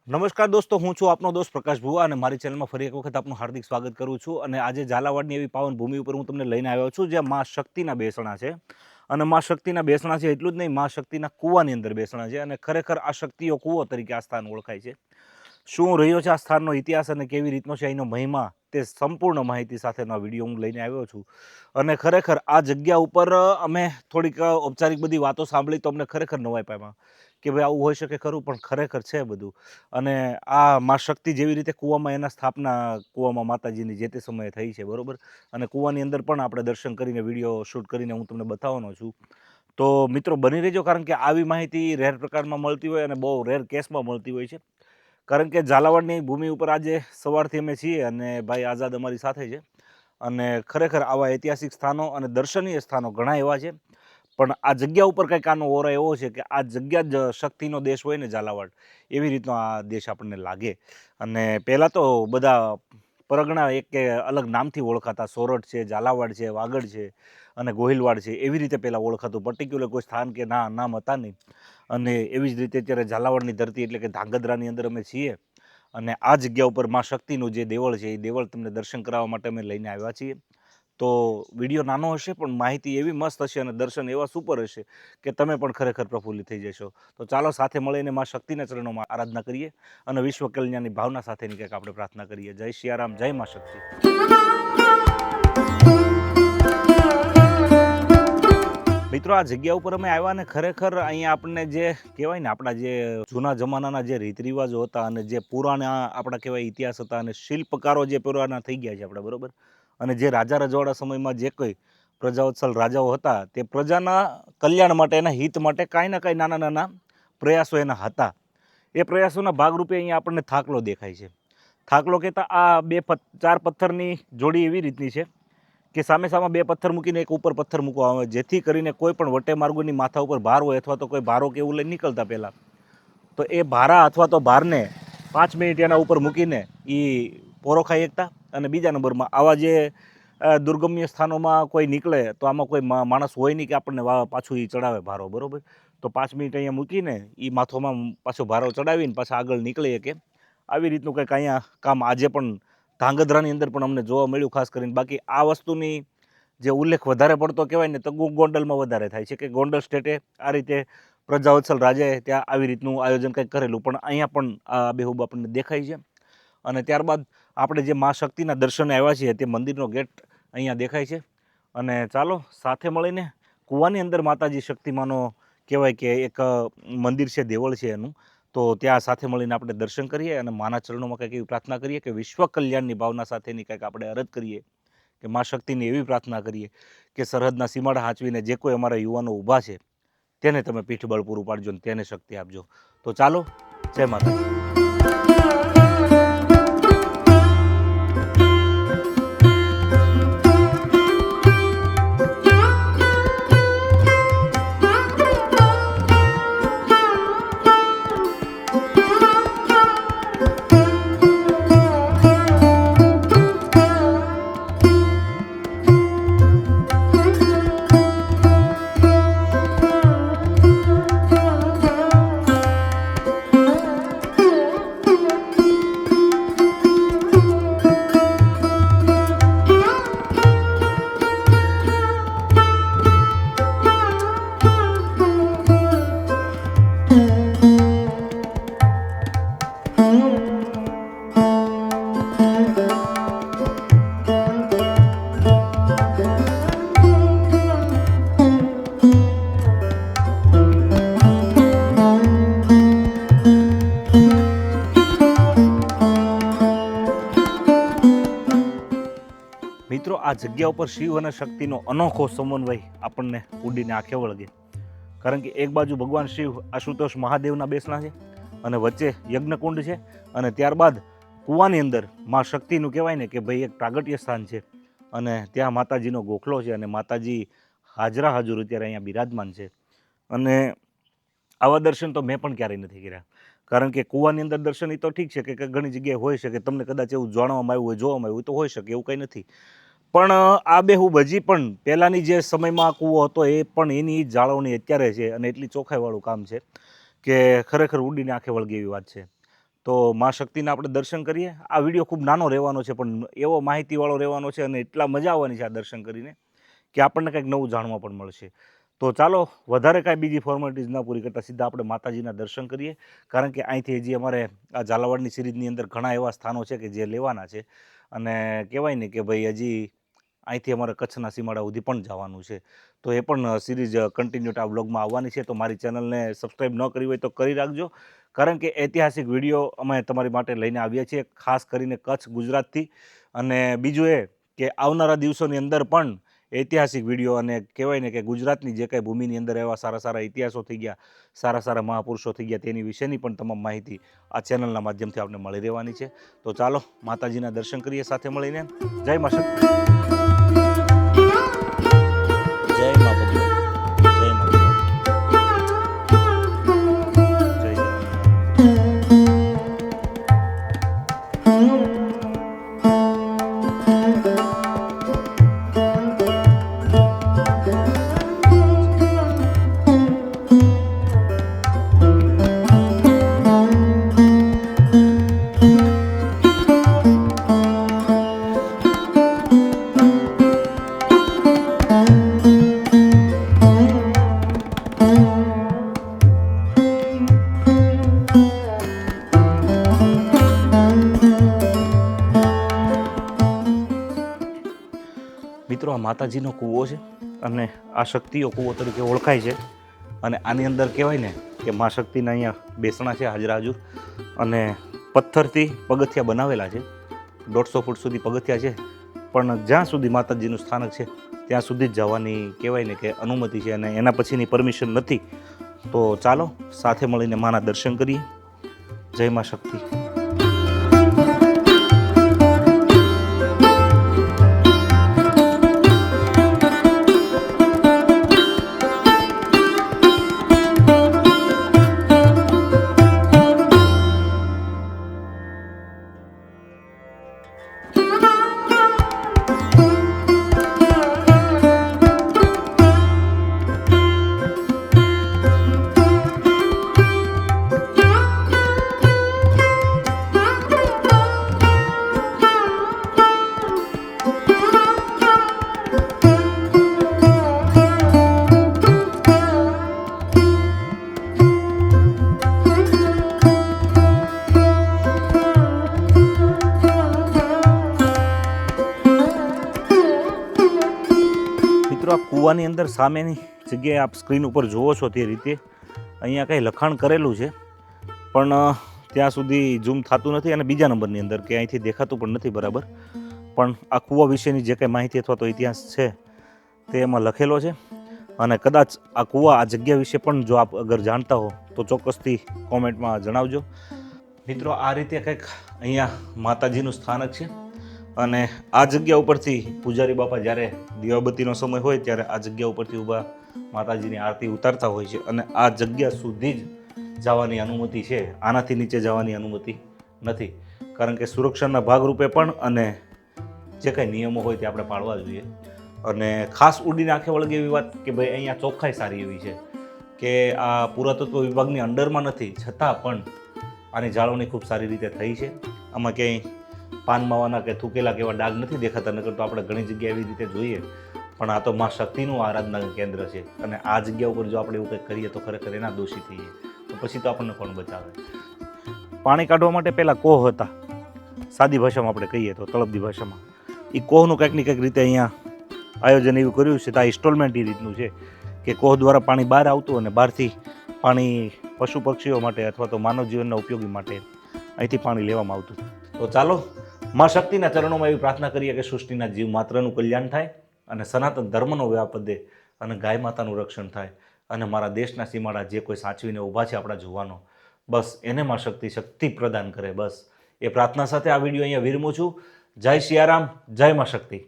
નમસ્કાર દોસ્તો, હું છું આપનો દોસ્ત પ્રકાશ ભુવા અને મારી ચેનલમાં ફરી એક વખત આપનું હાર્દિક સ્વાગત કરું છું. અને આજે ઝાલાવાડની એવી પાવન ભૂમિ ઉપર હું તમને લઈને આવ્યો છું જ્યાં મા શક્તિના બેસણા છે. અને મા શક્તિના બેસણા છે એટલું જ નહીં, મા શક્તિના કૂવાની અંદર બેસણા છે. અને ખરેખર આ શક્તિઓ કૂવો તરીકે આ સ્થાન ઓળખાય છે. શું રહ્યો છે આ સ્થાનનો ઇતિહાસ અને કેવી રીતનો છે અહીંનો મહિમા, તે સંપૂર્ણ માહિતી સાથેનો આ વિડીયો હું લઈને આવ્યો છું. અને ખરેખર આ જગ્યા ઉપર અમે થોડીક ઔપચારિક બધી વાતો સાંભળી તો અમને ખરેખર નવાઈ પામ્યા કે ભાઈ આવું હોઈ શકે ખરું, પણ ખરેખર છે બધું. અને આ મા શક્તિ જેવી રીતે કૂવામાં એના સ્થાપના કૂવામાં માતાજીની જે તે સમયે થઈ છે, બરાબર. અને કૂવાની અંદર પણ આપણે દર્શન કરીને વિડીયો શૂટ કરીને હું તમને બતાવવાનો છું. તો મિત્રો બની રહેજો, કારણ કે આવી માહિતી રેર પ્રકારમાં મળતી હોય અને બહુ રેર કેસમાં મળતી હોય છે. કારણ કે ઝાલાવાડની ભૂમિ ઉપર આજે સવારથી અમે છીએ અને ભાઈ આઝાદ અમારી સાથે છે. અને ખરેખર આવા ઐતિહાસિક સ્થાનો અને દર્શનીય સ્થાનો ઘણા એવા છે. પણ આ જગ્યા ઉપર કંઈક આનો ઓરો એવો છે કે આ જગ્યા જ શક્તિનો દેશ હોય ને ઝાલાવાડ, એવી રીતનો આ દેશ આપણને લાગે. અને પહેલાં તો બધા પરગણા એક કે અલગ નામથી ઓળખાતા. સોરઠ છે, ઝાલાવાડ છે, વાગડ છે અને ગોહિલવાડ છે, એવી રીતે પહેલાં ઓળખાતું. પર્ટિક્યુલર કોઈ સ્થાન કે નામ હતા નહીં. અને એવી જ રીતે અત્યારે ઝાલાવાડની ધરતી એટલે કે ધાંગધ્રાની અંદર અમે છીએ. અને આ જગ્યા ઉપર મા શક્તિનું જે દેવળ છે એ દેવળ તમને દર્શન કરાવવા માટે અમે લઈને આવ્યા છીએ. તો વિડીયો નાનો હશે પણ માહિતી એવી મસ્ત હશે અને દર્શન એવા સુપર હશે કે તમે પણ ખરેખર પ્રફુલ્લિત થઈ જશો. તો ચાલો સાથે મળીને મા શક્તિના ચરણોમાં આરાધના કરીએ અને વિશ્વ કલ્યાણની ભાવના સાથેની કંઈક આપણે પ્રાર્થના કરીએ. જય સિયારામ, જય મા શક્તિ. મિત્રો, આ જગ્યા ઉપર અમે આવ્યા ને ખરેખર અહીંયા આપણને જે કહેવાય ને, આપણા જે જૂના જમાનાના જે રીત રિવાજો હતા અને જે પુરાણા આપણા કહેવાય ઇતિહાસ હતા અને શિલ્પકારો જે પુરાના થઈ ગયા છે આપણા, બરાબર. અને જે રાજા રજવાડા સમયમાં જે કોઈ પ્રજાવત્સલ રાજાઓ હતા તે પ્રજાના કલ્યાણ માટે, એના હિત માટે કાંઈ ના કાંઈ નાના નાના પ્રયાસો એના હતા. એ પ્રયાસોના ભાગરૂપે અહીંયા આપણને થાકલો દેખાય છે. થાકલો કહેતા આ ચાર પથ્થરની જોડી એવી રીતની છે કે સામે સામે બે પથ્થર મૂકીને એક ઉપર પથ્થર મૂકવામાં આવે, જેથી કરીને કોઈ પણ વટે માર્ગોની માથા ઉપર ભાર હોય અથવા તો કોઈ ભારો કે એવું લઈને નીકળતા પહેલાં, તો એ ભારા અથવા તો ભારને 5 મિનિટ એના ઉપર મૂકીને એ પોરો ખાઈ શકતા. અને બીજા નંબરમાં આવા જે દુર્ગમ્ય સ્થાનોમાં કોઈ નીકળે તો આમાં કોઈ માણસ હોય નહીં કે આપણને પાછું એ ચડાવે ભારો, બરાબર. તો 5 મિનિટ અહીંયા મૂકીને એ માથોમાં પાછો ભારો ચડાવીને પાછા આગળ નીકળીએ કે આવી રીતનું કંઈક અહીંયા કામ આજે પણ ધાંગધ્રાની અંદર પણ અમને જોવા મળ્યું ખાસ કરીને. બાકી આ વસ્તુની જે ઉલ્લેખ વધારે પડતો કહેવાય ને તો ગોંડલમાં વધારે થાય છે કે ગોંડલ સ્ટેટે આ રીતે પ્રજાવત્સલ રાજાએ ત્યાં આવી રીતનું આયોજન કંઈક કરેલું. પણ અહીંયા પણ આ બેહુબ આપણને દેખાય છે. અને ત્યારબાદ આપણે જે મા શક્તિના દર્શને આવ્યા છીએ તે મંદિરનો ગેટ અહીંયા દેખાય છે. અને ચાલો સાથે મળીને કૂવાની અંદર માતાજી શક્તિમાનો કહેવાય કે એક મંદિર છે, દેવળ છે એનું. તો ત્યાં સાથે મળીને આપણે દર્શન કરીએ અને માના ચરણોમાં કંઈક એવી પ્રાર્થના કરીએ કે વિશ્વ કલ્યાણની ભાવના સાથેની કંઈક આપણે અરજ કરીએ, કે મા શક્તિની એવી પ્રાર્થના કરીએ કે સરહદના સીમાડા હાંચવીને જે કોઈ અમારા યુવાનો ઊભા છે તેને તમે પીઠબળ પૂરું પાડજો અને તેને શક્તિ આપજો. તો ચાલો, જય માતાજી. મિત્રો, આ જગ્યા ઉપર શિવ અને શક્તિનો અનોખો સમન્વય આપણને ઉડીને આંખે વળગે. કારણ કે એક બાજુ ભગવાન શિવ આશુતોષ મહાદેવના બેસણા છે અને વચ્ચે યજ્ઞકુંડ છે. અને ત્યારબાદ કૂવાની અંદર મા શક્તિનું કહેવાય ને કે ભાઈ એક પ્રાગટ્ય સ્થાન છે. અને ત્યાં માતાજીનો ગોખલો છે અને માતાજી હાજરા હાજર અત્યારે અહીંયા બિરાજમાન છે. અને આવા દર્શન તો મેં પણ ક્યારેય નથી કર્યા. કારણ કે કૂવાની અંદર દર્શન એ તો ઠીક છે કે ઘણી જગ્યાએ હોઈ શકે, તમને કદાચ એવું જાણવામાં આવ્યું હોય, જોવામાં આવ્યું તો હોઈ શકે, એવું કંઈ નથી. પણ આ બેહુબ હજી પણ પહેલાંની જે સમયમાં કૂવો હતો એ પણ એની જાળવણી અત્યારે છે અને એટલી ચોખ્ખાઈવાળું કામ છે કે ખરેખર ઉડીને આંખે વળગે એવી વાત છે. તો મા શક્તિના આપણે દર્શન કરીએ. આ વિડીયો ખૂબ નાનો રહેવાનો છે પણ એવો માહિતીવાળો રહેવાનો છે અને એટલા મજા આવવાની છે આ દર્શન કરીને કે આપણને કંઈક નવું જાણવા પણ મળશે. તો ચાલો વધારે કાંઈ બીજી ફોર્માલિટીઝ ના પૂરી કરતાં સીધા આપણે માતાજીના દર્શન કરીએ, કારણ કે અહીંથી હજી અમારે આ ઝાલાવાડની સિરીઝની અંદર ઘણા એવા સ્થાનો છે કે જે લેવાના છે અને કહેવાય ને કે ભાઈ હજી અહીંથી અમારે કચ્છના સીમાડા સુધી પણ જવાનું છે. તો એ પણ સિરીઝ કન્ટિન્યુટ આ વ્લોગમાં આવવાની છે. તો મારી ચેનલને સબસ્ક્રાઈબ ન કરી હોય તો કરી રાખજો, કારણ કે ઐતિહાસિક વિડીયો અમે તમારી માટે લઈને આવ્યા છીએ, ખાસ કરીને કચ્છ ગુજરાતથી. અને બીજું એ કે આવનારા દિવસોની અંદર પણ ઐતિહાસિક વિડીયો અને કહેવાય ને કે ગુજરાતની જે કાંઈ ભૂમિની અંદર એવા સારા સારા ઇતિહાસો થઈ ગયા, સારા સારા મહાપુરુષો થઈ ગયા, તેની વિશેની પણ તમામ માહિતી આ ચેનલના માધ્યમથી આપણે મળી રહેવાની છે. તો ચાલો માતાજીના દર્શન કરીએ સાથે મળીને. જય મા શક્તિ, જય મા ભગવતી, જય મા ભગવતી, જય જય. મિત્રો, આ માતાજીનો કૂવો છે અને આ શક્તિઓ કૂવો તરીકે ઓળખાય છે. અને આની અંદર કહેવાય ને કે મા શક્તિના અહીંયા બેસણા છે હાજરા હજુર, અને પથ્થરથી પગથિયા બનાવેલા છે. 150 ફૂટ સુધી પગથિયા છે, પણ જ્યાં સુધી માતાજીનું સ્થાનક છે ત્યાં સુધી જ જવાની કહેવાય ને કે અનુમતિ છે અને એના પછીની પરમિશન નથી. તો ચાલો સાથે મળીને માના દર્શન કરીએ. જય મા શક્તિ. મિત્રો, આ કૂવાની અંદર સામેની જગ્યાએ આપ સ્ક્રીન ઉપર જુઓ છો તે રીતે અહીંયા કંઈ લખાણ કરેલું છે, પણ ત્યાં સુધી ઝૂમ થતું નથી. અને બીજા નંબરની અંદર કે અહીંથી દેખાતું પણ નથી બરાબર. પણ આ કૂવા વિશેની જે કંઈ માહિતી અથવા તો ઇતિહાસ છે તે એમાં લખેલો છે. અને કદાચ આ કૂવા, આ જગ્યા વિશે પણ જો આપ અગર જાણતા હો તો ચોક્કસથી કોમેન્ટમાં જણાવજો. મિત્રો, આ રીતે કંઈક અહીંયા માતાજીનું સ્થાનક છે. અને આ જગ્યા ઉપરથી પૂજારી બાપા જ્યારે દીવાબત્તીનો સમય હોય ત્યારે આ જગ્યા ઉપરથી ઊભા માતાજીની આરતી ઉતારતા હોય છે. અને આ જગ્યા સુધી જ જવાની અનુમતિ છે, આનાથી નીચે જવાની અનુમતિ નથી, કારણ કે સુરક્ષાના ભાગરૂપે પણ અને જે કંઈ નિયમો હોય તે આપણે પાળવા જોઈએ. અને ખાસ ઉડીને આંખે વળગે એવી વાત કે ભાઈ અહીંયા ચોખ્ખાઈ સારી એવી છે કે આ પુરાતત્વ વિભાગની અંડરમાં નથી, છતાં પણ આની જાળવણી ખૂબ સારી રીતે થઈ છે. આમાં ક્યાંય પાન માવાના કે થૂકેલા કેવા ડાઘ નથી દેખાતા, નકર તો આપણે ઘણી જગ્યાએ એવી રીતે જોઈએ. પણ આ તો મા શક્તિનું આરાધના કેન્દ્ર છે અને આ જગ્યા ઉપર જો આપણે એવું કંઈક કરીએ તો ખરેખર એના દોષી થઈએ, તો પછી તો આપણને કોણ બચાવે. પાણી કાઢવા માટે પહેલાં કોહ હતા, સાદી ભાષામાં આપણે કહીએ તો તળપદી ભાષામાં. એ કોહનું કંઈક ને કંઈક રીતે અહીંયા આયોજન એવું કર્યું છે. તો આ ઇન્સ્ટોલમેન્ટ એ રીતનું છે કે કોહ દ્વારા પાણી બહાર આવતું અને બહારથી પાણી પશુ પક્ષીઓ માટે અથવા તો માનવ જીવનના ઉપયોગી માટે અહીંથી પાણી લેવામાં આવતું. તો ચાલો મા શક્તિના ચરણોમાં એવી પ્રાર્થના કરીએ કે સૃષ્ટિના જીવ માત્રનું કલ્યાણ થાય અને સનાતન ધર્મનો વ્યાપ વધે અને ગાય માતાનું રક્ષણ થાય અને મારા દેશના સીમાડા જે કોઈ સાચવીને ઊભા છે આપણા જુવાનો, બસ એને મા શક્તિ પ્રદાન કરે. બસ એ પ્રાર્થના સાથે આ વિડીયો અહીંયા વિરમું છું. જય સિયારામ, જય મા શક્તિ.